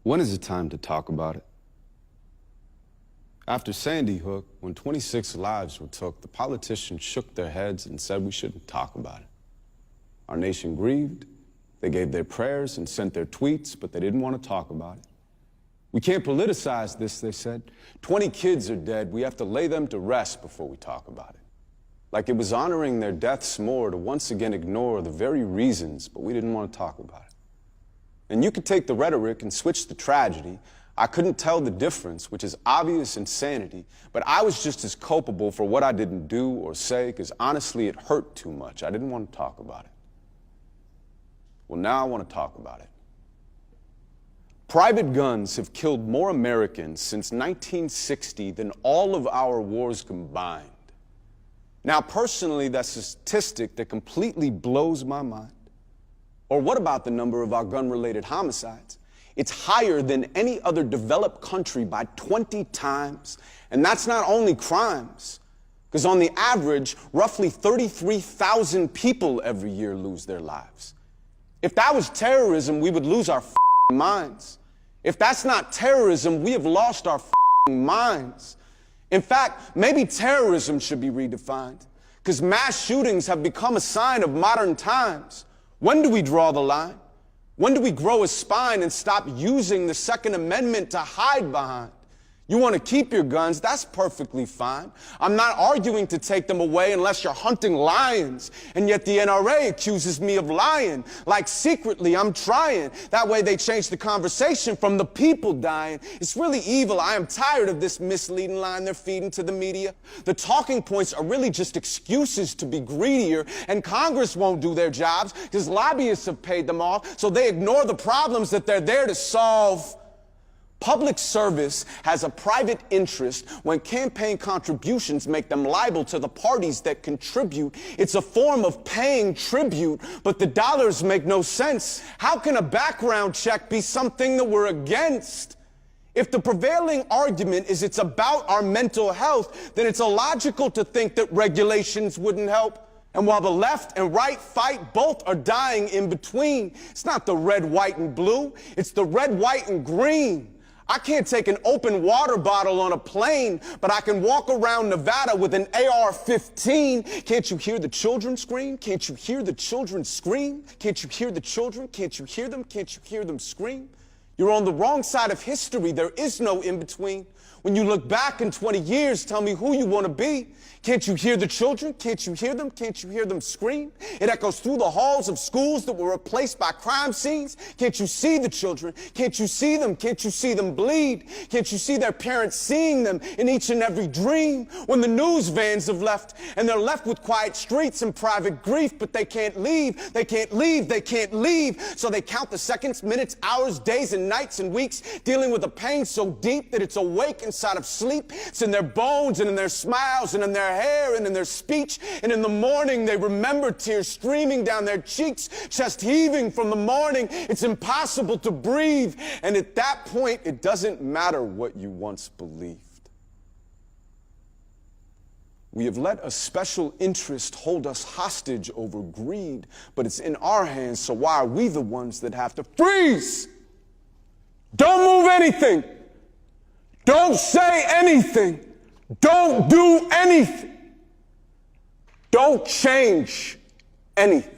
When is it time to talk about it? After Sandy Hook, when 26 lives were took, the politicians shook their heads and said we shouldn't talk about it. Our nation grieved. They gave their prayers and sent their tweets, but they didn't want to talk about it. We can't politicize this, they said. 20 kids are dead. We have to lay them to rest before we talk about it. Like it was honoring their deaths more to once again ignore the very reasons, but we didn't want to talk about it. And you could take the rhetoric and switch the tragedy. I couldn't tell the difference, which is obvious insanity, but I was just as culpable for what I didn't do or say, because honestly, it hurt too much. I didn't want to talk about it. Well, now I want to talk about it. Private guns have killed more Americans since 1960 than all of our wars combined. Now, personally, that's a statistic that completely blows my mind. Or what about the number of our gun-related homicides? It's higher than any other developed country by 20 times. And that's not only crimes, because on the average, roughly 33,000 people every year lose their lives. If that was terrorism, we would lose our minds. If that's not terrorism, we have lost our minds. In fact, maybe terrorism should be redefined, because mass shootings have become a sign of modern times. When do we draw the line? When do we grow a spine and stop using the Second Amendment to hide behind? You want to keep your guns, that's perfectly fine. I'm not arguing to take them away unless you're hunting lions. And yet the NRA accuses me of lying, like secretly I'm trying. That way they change the conversation from the people dying. It's really evil. I am tired of this misleading line they're feeding to the media. The talking points are really just excuses to be greedier, and Congress won't do their jobs because lobbyists have paid them off, so they ignore the problems that they're there to solve. Public service has a private interest when campaign contributions make them liable to the parties that contribute. It's a form of paying tribute, but the dollars make no sense. How can a background check be something that we're against? If the prevailing argument is it's about our mental health, then it's illogical to think that regulations wouldn't help. And while the left and right fight, both are dying in between. It's not the red, white, and blue. It's the red, white, and green. I can't take an open water bottle on a plane, but I can walk around Nevada with an AR-15. Can't you hear the children scream? Can't you hear the children scream? Can't you hear the children? Can't you hear them? Can't you hear them scream? You're on the wrong side of history. There is no in-between. When you look back in 20 years, tell me who you want to be. Can't you hear the children? Can't you hear them? Can't you hear them scream? It echoes through the halls of schools that were replaced by crime scenes. Can't you see the children? Can't you see them? Can't you see them bleed? Can't you see their parents seeing them in each and every dream? When the news vans have left and they're left with quiet streets and private grief, but they can't leave, they can't leave, they can't leave. So they count the seconds, minutes, hours, days, and nights and weeks, dealing with a pain so deep that it's awake inside of sleep. It's in their bones and in their smiles and in their hair and in their speech, and in the morning they remember tears streaming down their cheeks, chest heaving from the morning. It's impossible to breathe, and at that point it doesn't matter what you once believed. We have let a special interest hold us hostage over greed, but it's in our hands, so why are we the ones that have to freeze? Don't move anything. Don't say anything. Don't do anything. Don't change anything.